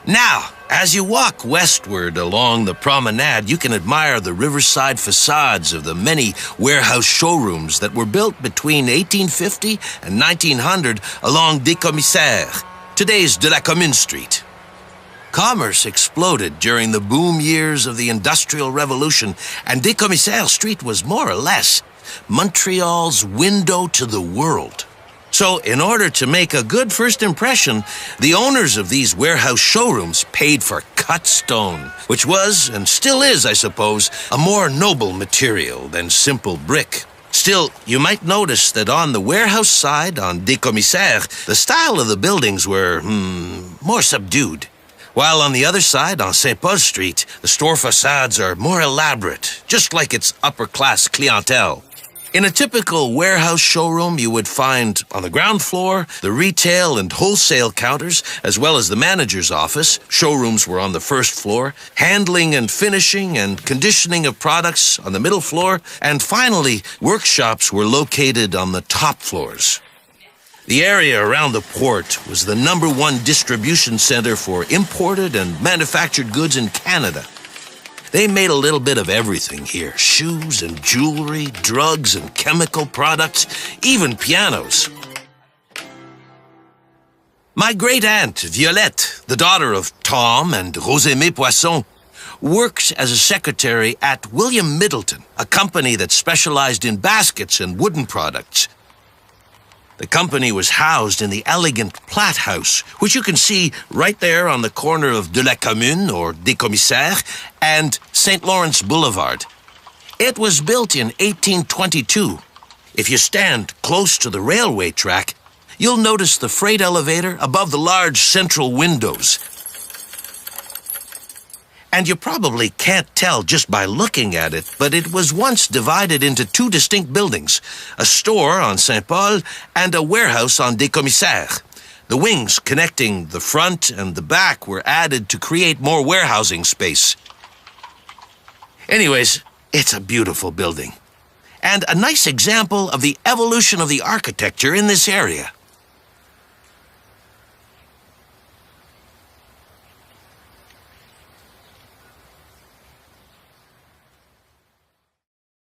Now, as you walk westward along the promenade, you can admire the riverside facades of the many warehouse showrooms that were built between 1850 and 1900 along des Commissaires, today's de la Commune Street. Commerce exploded during the boom years of the Industrial Revolution, and des Commissaires Street was more or less Montreal's window to the world. So, in order to make a good first impression, the owners of these warehouse showrooms paid for cut stone, which was, and still is, I suppose, a more noble material than simple brick. Still, you might notice that on the warehouse side, on des Commissaires, the style of the buildings were, more subdued. While on the other side, on St. Paul Street, the store facades are more elaborate, just like its upper-class clientele. In a typical warehouse showroom, you would find, on the ground floor, the retail and wholesale counters, as well as the manager's office. Showrooms were on the first floor, handling and finishing and conditioning of products on the middle floor, and finally, workshops were located on the top floors. The area around the port was the #1 distribution center for imported and manufactured goods in Canada. They made a little bit of everything here. Shoes and jewelry, drugs and chemical products, even pianos. My great-aunt, Violette, the daughter of Tom and Rosémée Poisson, worked as a secretary at William Middleton, a company that specialized in baskets and wooden products. The company was housed in the elegant Platt House, which you can see right there on the corner of de la Commune, or des Commissaires, and St. Lawrence Boulevard. It was built in 1822. If you stand close to the railway track, you'll notice the freight elevator above the large central windows. And you probably can't tell just by looking at it, but it was once divided into 2 distinct buildings, a store on St. Paul and a warehouse on des Commissaires. The wings connecting the front and the back were added to create more warehousing space. Anyways, it's a beautiful building, and a nice example of the evolution of the architecture in this area.